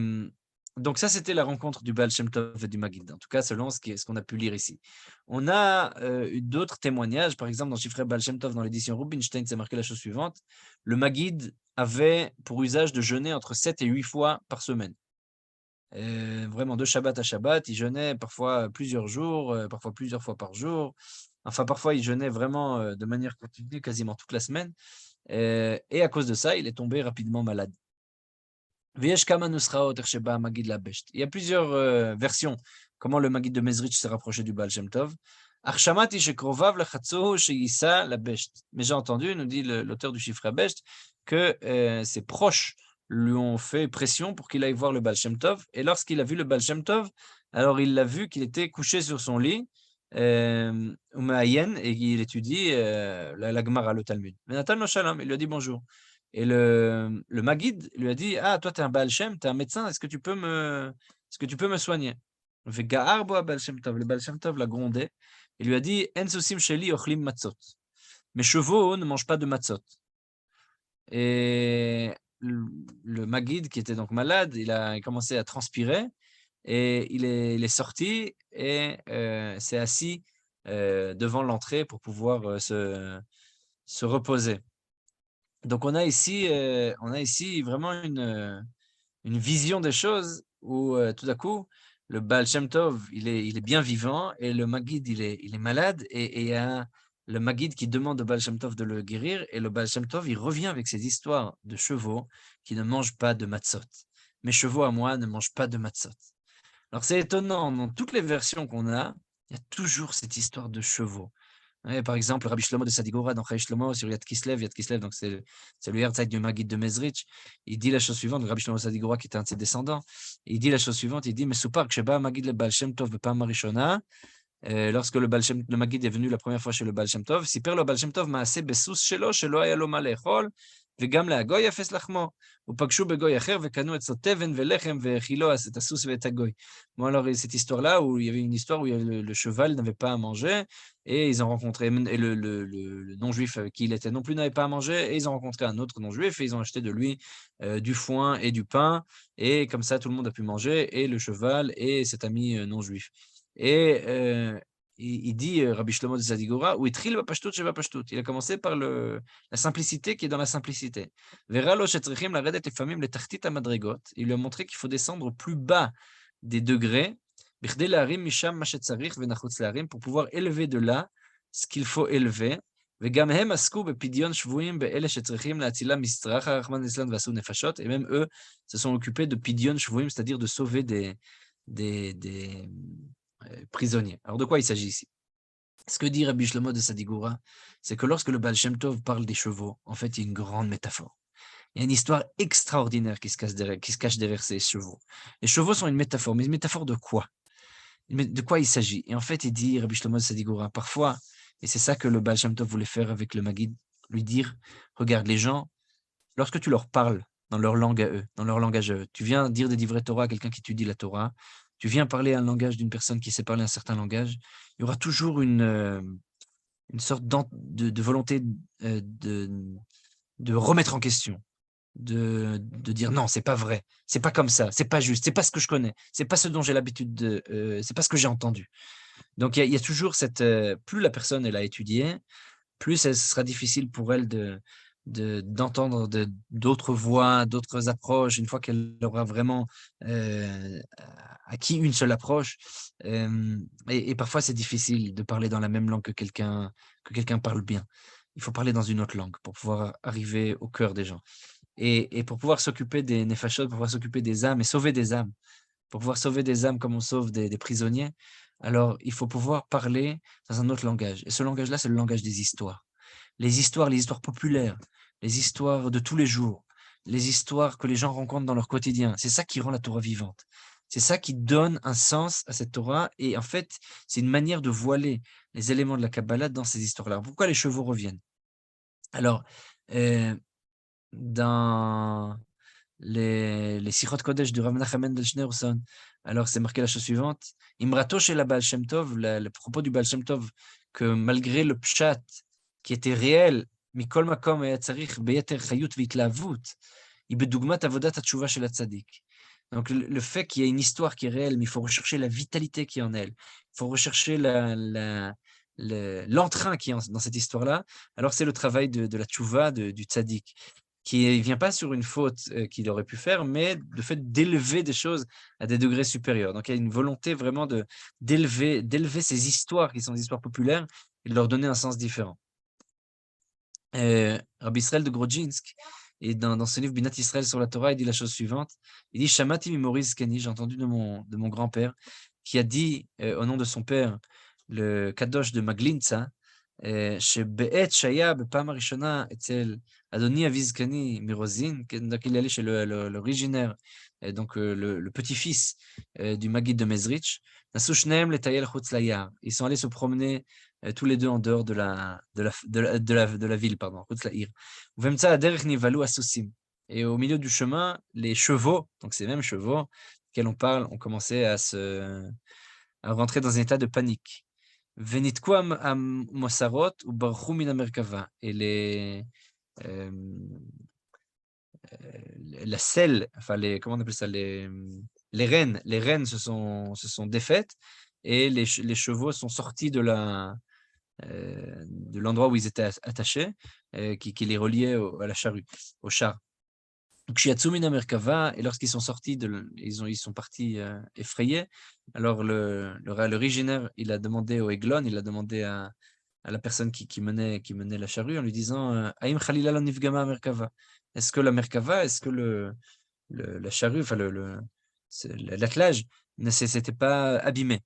donc ça, c'était la rencontre du Baal Shem Tov et du Maguid, en tout cas selon ce qu'on a pu lire ici. On a eu d'autres témoignages, par exemple dans Shifrei Baal Shem Tov, dans l'édition Rubinstein, c'est marqué la chose suivante, le Maguid avait pour usage de jeûner entre 7 et 8 fois par semaine. Vraiment, de Shabbat à Shabbat, il jeûnait parfois plusieurs jours, parfois plusieurs fois par jour. Enfin, parfois, il jeûnait vraiment de manière continue, quasiment toute la semaine. Et à cause de ça, il est tombé rapidement malade. Il y a plusieurs versions comment le Maguid de Mezrich s'est rapproché du Baal Shem Tov. Mais j'ai entendu, nous dit l'auteur du Shifrei Besht, que ses proches lui ont fait pression pour qu'il aille voir le Baal Shem Tov. Et lorsqu'il a vu le Baal Shem Tov, alors il l'a vu qu'il était couché sur son lit, et il étudie la Gemara, le Talmud. Mais Natan lo Shalom, il lui a dit bonjour. Et le Maguid lui a dit, ah, toi, tu es un Baal Shem, tu es un médecin, est-ce que tu peux me soigner? Le Baal Shem Tov l'a grondé et lui a dit, En sosim sheli ochlim matzot. Mes chevaux ne mangent pas de matzot. Et le Maguid, qui était donc malade, il a commencé à transpirer et il est sorti et s'est assis devant l'entrée pour pouvoir se reposer. Donc on a ici vraiment une vision des choses où tout à coup le Baal Shem Tov il est bien vivant et le Maguid il est malade et il y a le Maguid qui demande au Baal Shem Tov de le guérir et le Baal Shem Tov il revient avec ses histoires de chevaux qui ne mangent pas de matzot. Mes chevaux à moi ne mangent pas de matzot. Alors c'est étonnant, dans toutes les versions qu'on a, il y a toujours cette histoire de chevaux. Ouais, par exemple, Rabbi Shlomo de Sadigora dans Chai Shlomo sur Yad Kislev, donc c'est le Herzog du Maguid de Mezrich, il dit la chose suivante, Rabbi Shlomo de Sadigora qui était un de ses descendants, il dit la chose suivante, il dit, mais Soupar, Ksheba Maguid le Baal Shem Tov Bepam Arishona, lorsque le Maguid est venu la première fois chez le Baal Shem Tov, Siper le Baal Shem Tov Maaseh Besous Shelo, Shelo Haya Lo Ma Le'echol, וגם להגוי אפס לחמו, ופגשו בגוי אחר וקנו אצלו תבן ולחם והאכילו את הסוס ואת הגוי. Bon, alors, cette histoire-là, où il y avait une histoire où le cheval n'avait pas à manger, et ils ont rencontré, et le non-juif qui il était non plus n'avait pas à manger, et ils ont rencontré un autre non-juif, et ils ont acheté de lui du foin et du pain, et comme ça, tout le monde a pu manger, et le cheval et cet ami non-juif. Et il dit, Rabbi Shlomo de Sadigora, où il a commencé par la simplicité qui est dans la simplicité. Il lui a montré qu'il faut descendre plus bas des degrés pour pouvoir élever de là ce qu'il faut élever. וגם הם עסקו בפדיון שבויים באלה שצריכים להצילם מסטרח הרחמן ליצלן ועשו נפשות, et même eux se sont occupés de pidyon shvuim, c'est-à-dire de sauver des prisonniers. Alors de quoi il s'agit ici? Ce que dit Rabbi Shlomo de Sadigoura, c'est que lorsque le Baal Shem Tov parle des chevaux, en fait, il y a une grande métaphore. Il y a une histoire extraordinaire qui se cache derrière ces chevaux. Les chevaux sont une métaphore, mais une métaphore de quoi? De quoi il s'agit? Et en fait, il dit, Rabbi Shlomo de Sadigoura, parfois, et c'est ça que le Baal Shem Tov voulait faire avec le Maguid, lui dire, regarde, les gens, lorsque tu leur parles dans leur langue à eux, dans leur langage à eux, tu viens dire des divrei Torah à quelqu'un qui étudie la Torah, tu viens parler un langage d'une personne qui sait parler un certain langage, il y aura toujours une sorte de volonté de remettre en question, de dire non, c'est pas vrai, c'est pas comme ça, c'est pas juste, c'est pas ce que je connais, c'est pas ce dont j'ai l'habitude de, c'est pas ce que j'ai entendu. Donc il y a toujours cette, plus la personne elle a étudié, plus ce sera difficile pour elle d'entendre d'autres voix, d'autres approches, une fois qu'elle aura vraiment acquis une seule approche. Et parfois, c'est difficile de parler dans la même langue que quelqu'un parle bien. Il faut parler dans une autre langue pour pouvoir arriver au cœur des gens. Et pour pouvoir s'occuper des nefashot, pour pouvoir s'occuper des âmes et sauver des âmes, pour pouvoir sauver des âmes comme on sauve des prisonniers, alors il faut pouvoir parler dans un autre langage. Et ce langage-là, c'est le langage des histoires. Les histoires populaires, les histoires de tous les jours, les histoires que les gens rencontrent dans leur quotidien. C'est ça qui rend la Torah vivante. C'est ça qui donne un sens à cette Torah. Et en fait, c'est une manière de voiler les éléments de la Kabbalah dans ces histoires-là. Pourquoi les chevaux reviennent? Alors, dans les Sichot Kodesh du Rav Menachem Mendel Schneerson, alors c'est marqué la chose suivante. Imrato chez la Baal Shem Tov, le propos du Baal Shem Tov, que malgré le pshat qui était réel, mikol makom היה צריך ביתר חיות והתלהבות, היא בדוגמת עבודת התשובה של הצדיק. Donc le fait qu'il y ait une histoire qui est réelle, mais il faut rechercher la vitalité qui est en elle, il faut rechercher l'entrain qui est dans cette histoire-là, alors c'est le travail de la tchouva, du tzaddik, qui ne vient pas sur une faute qu'il aurait pu faire, mais le fait d'élever des choses à des degrés supérieurs. Donc il y a une volonté vraiment d'élever ces histoires qui sont des histoires populaires et de leur donner un sens différent. Rabbi Israël de Grodzinsk, et dans ce livre Binat Israël sur la Torah, il dit la chose suivante. Il dit Shamati Mimoriz Keni, j'ai entendu de mon grand-père, qui a dit au nom de son père, le Kadosh de Maglinza, שבעת שהיה בפעם הראשונה אצל אדוני אבי זקני מרוזין, donc il est allé chez l'originaire, donc le petit-fils du Maguid de Mezrich, נסעו שניהם לטייל חוץ ליער. Ils sont allés se promener tous les deux en dehors de la ville, pardon, חוץ לעיר. ובאמצע הדרך נבהלו הסוסים. Et au milieu du chemin, les chevaux, donc ces mêmes chevaux auxquels on parle, ont commencé à rentrer dans un état de panique. ונתקו המוסרות וברחו מן המרכבה. Et la selle, enfin comment on appelle ça, les rennes se sont défaites et les chevaux sont sortis de l'endroit où ils étaient attachés, qui les reliait à la charrue, au char. Donc, Shiatsu Mina Merkava, et lorsqu'ils sont sortis, ils sont partis effrayés. Alors, l'originaire, il a demandé au Eglon, il a demandé à la personne qui menait la charrue en lui disant Aïm Khalila lo nifgama Merkava. Est-ce que la Merkava, est-ce que la charrue, enfin l'attelage, ne s'était pas abîmé?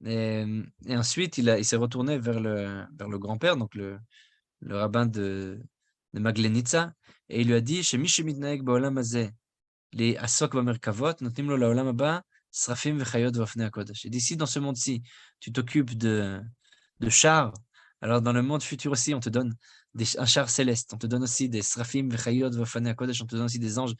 Et ensuite, il s'est retourné vers le grand-père, donc le rabbin de Maglenitsa, et il lui a dit Shemi shemitnaeg ba'olam hazeh li asok b'merkavot notnim lo la'olam haba srafim v'chayot v'afnei hakodesh. Et d'ici, dans ce monde-ci, tu t'occupes de chars, alors dans le monde futur aussi, on te donne un char céleste, on te donne aussi des srafim v'chayot v'afnei hakodesh, on te donne aussi des anges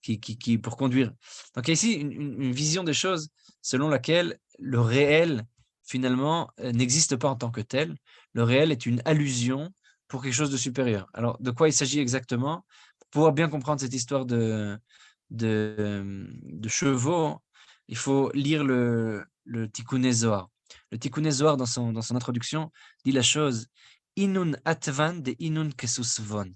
qui pour conduire. Donc il y a ici une vision des choses selon laquelle le réel, finalement, n'existe pas en tant que tel. Le réel est une allusion pour quelque chose de supérieur. Alors, de quoi il s'agit exactement? Pour pouvoir bien comprendre cette histoire de chevaux, il faut lire le Tikkun Zohar. Le Tikkun Zohar, dans son introduction, dit la chose Inun atvan de inun kesusvon.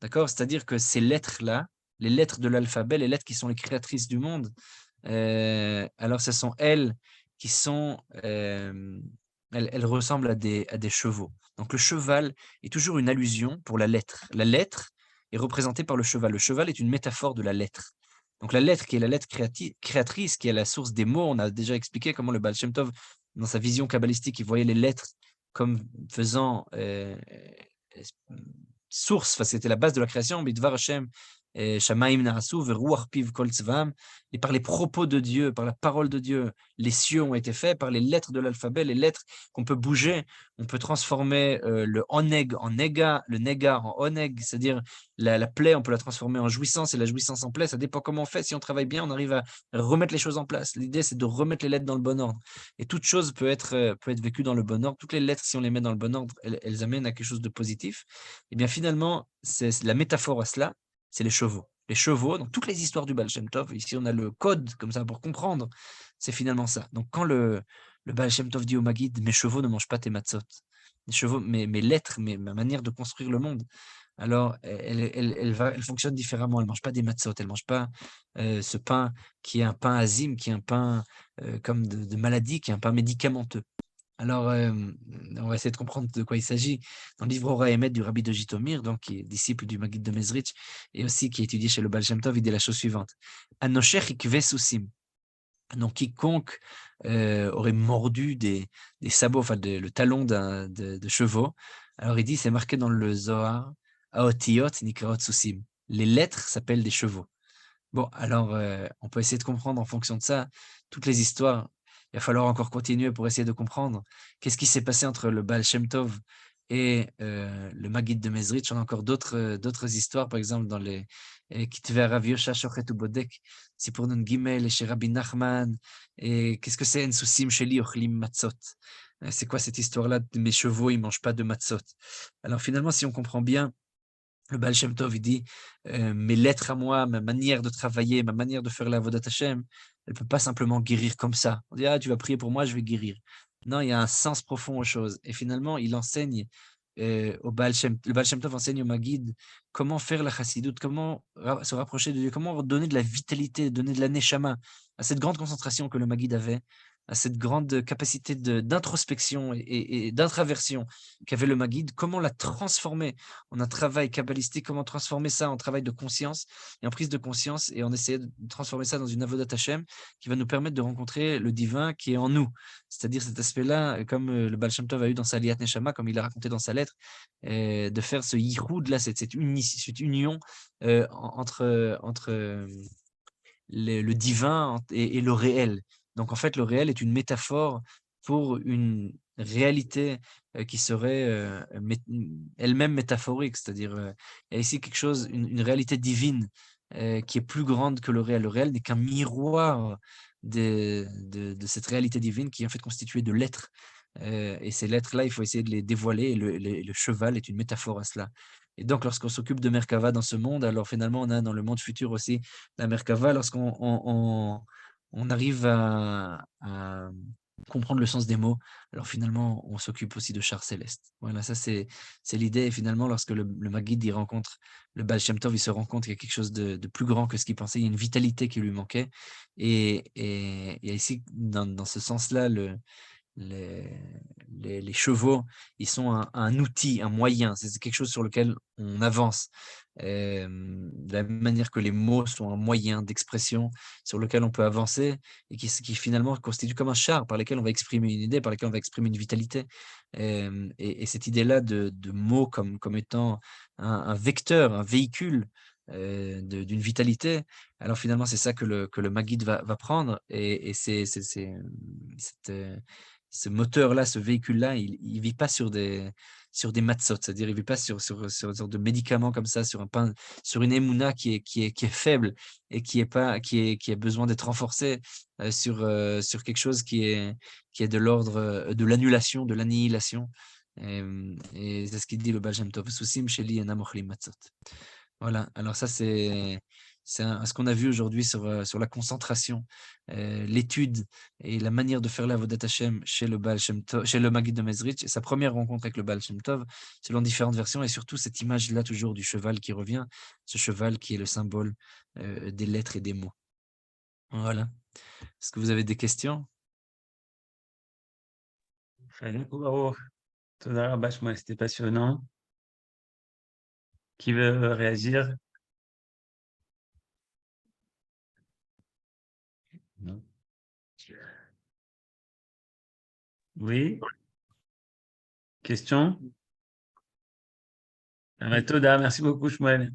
D'accord? C'est-à-dire que ces lettres-là, les lettres de l'alphabet, les lettres qui sont les créatrices du monde, alors ce sont elles qui sont elle ressemble à des chevaux. Donc le cheval est toujours une allusion pour la lettre. La lettre est représentée par le cheval. Le cheval est une métaphore de la lettre. Donc la lettre qui est la lettre créatrice, qui est la source des mots. On a déjà expliqué comment le Baal Shem Tov, dans sa vision kabbalistique, il voyait les lettres comme faisant source, enfin, c'était la base de la création, Bidvar Hashem, Shamaim Narasu, Veruach Piv Kol Tzvam, et par les propos de Dieu, par la parole de Dieu, les cieux ont été faits, par les lettres de l'alphabet, les lettres qu'on peut bouger, on peut transformer le oneg en nega, le nega en oneg, c'est-à-dire la plaie, on peut la transformer en jouissance et la jouissance en plaie, ça dépend comment on fait. Si on travaille bien, on arrive à remettre les choses en place. L'idée, c'est de remettre les lettres dans le bon ordre. Et toute chose peut être vécue dans le bon ordre. Toutes les lettres, si on les met dans le bon ordre, elles amènent à quelque chose de positif. Et bien finalement, c'est la métaphore à cela, c'est les chevaux. Les chevaux, donc toutes les histoires du Baal Shem Tov, ici on a le code comme ça pour comprendre, c'est finalement ça. Donc quand le Baal Shem Tov dit au Maguid, mes chevaux ne mangent pas tes matzot, les chevaux, mes lettres, ma manière de construire le monde, alors elle fonctionne différemment. Elle ne mange pas des matzot, elle ne mange pas ce pain qui est un pain azim, qui est un pain comme de maladie, qui est un pain médicamenteux. Alors, on va essayer de comprendre de quoi il s'agit. Dans le livre Ora Emet du Rabbi de Jitomir, donc qui est disciple du Maguid de Mezrich, et aussi qui est étudié chez le Baal Shem Tov, il dit la chose suivante. Anosher ikve susim. Donc, quiconque aurait mordu des sabots, enfin le talon de chevaux. Alors, il dit, c'est marqué dans le Zohar, Aotiyot nikraot susim. Les lettres s'appellent des chevaux. Bon, alors, on peut essayer de comprendre en fonction de ça toutes les histoires. Il va falloir encore continuer pour essayer de comprendre qu'est-ce qui s'est passé entre le Baal Shem Tov et le Maguid de Mezrich. On a encore d'autres histoires, par exemple, dans les Kitvei Rav Yosha Shochet Ubodek, Sipurnun Gimel et chez Rabbi Nachman. Et qu'est-ce que c'est Ensusim Sheli Ochlim Matzot? C'est quoi cette histoire-là de mes chevaux, ils ne mangent pas de matzot? Alors finalement, si on comprend bien, le Baal Shem Tov, il dit mes lettres à moi, ma manière de travailler, ma manière de faire la Avodat Hashem, elle ne peut pas simplement guérir comme ça. On dit, ah, tu vas prier pour moi, je vais guérir. Non, il y a un sens profond aux choses. Et finalement, il enseigne au Baal Shem, le Baal Shem Tov enseigne au Maguid comment faire la chassidoute, comment se rapprocher de Dieu, comment donner de la vitalité, donner de la neshama à cette grande concentration que le Maguid avait, à cette grande capacité d'introspection et d'intraversion qu'avait le Maguid, comment la transformer en un travail kabbalistique, comment transformer ça en travail de conscience et en prise de conscience et en essayer de transformer ça dans une avodat Hashem qui va nous permettre de rencontrer le divin qui est en nous. C'est-à-dire cet aspect-là, comme le Baal Shem Tov a eu dans sa Liat Neshama, comme il a raconté dans sa lettre, de faire ce yichoud là, cette union entre le divin et le réel. Donc en fait, le réel est une métaphore pour une réalité qui serait elle-même métaphorique, c'est-à-dire il y a ici quelque chose, une réalité divine qui est plus grande que le réel. Le réel n'est qu'un miroir de cette réalité divine qui est en fait constituée de lettres. Et ces lettres-là, il faut essayer de les dévoiler et le cheval est une métaphore à cela. Et donc, lorsqu'on s'occupe de Merkava dans ce monde, alors finalement, on a dans le monde futur aussi la Merkava, lorsqu'on on arrive à comprendre le sens des mots, alors finalement, on s'occupe aussi de chars célestes. Voilà, ça c'est l'idée. Et finalement, lorsque le Maguid il rencontre le Baal Shem Tov, il se rend compte qu'il y a quelque chose de plus grand que ce qu'il pensait. Il y a une vitalité qui lui manquait. Et ici, dans ce sens-là, les, les chevaux, ils sont un outil, un moyen. C'est quelque chose sur lequel on avance. De la même manière que les mots sont un moyen d'expression sur lequel on peut avancer et qui finalement constitue comme un char par lequel on va exprimer une idée, par lequel on va exprimer une vitalité. Et cette idée-là de mots comme étant un vecteur, un véhicule d'une vitalité, alors finalement c'est ça que le Maguid va prendre et ce moteur-là, ce véhicule-là, il vit pas sur des matzot, c'est-à-dire il vit pas sur une sorte de médicament comme ça, sur un pain, sur une émouna qui est faible et qui a besoin d'être renforcée sur quelque chose qui est de l'ordre de l'annulation, de l'annihilation. Et c'est ce qu'il dit le Baal Shem Tov, Susim Sheli Enam Ochlim Matzot. Voilà, alors ça c'est ce qu'on a vu aujourd'hui sur la concentration, l'étude et la manière de faire la l'Avodat Hashem chez le Baal Shem Tov, chez le Maguid de Mezrich, et sa première rencontre avec le Baal Shem Tov, selon différentes versions, et surtout cette image-là toujours du cheval qui revient, ce cheval qui est le symbole des lettres et des mots. Voilà. Est-ce que vous avez des questions? C'était passionnant. Qui veut réagir? Non. Oui? Question? Toda, merci beaucoup, Shmuel.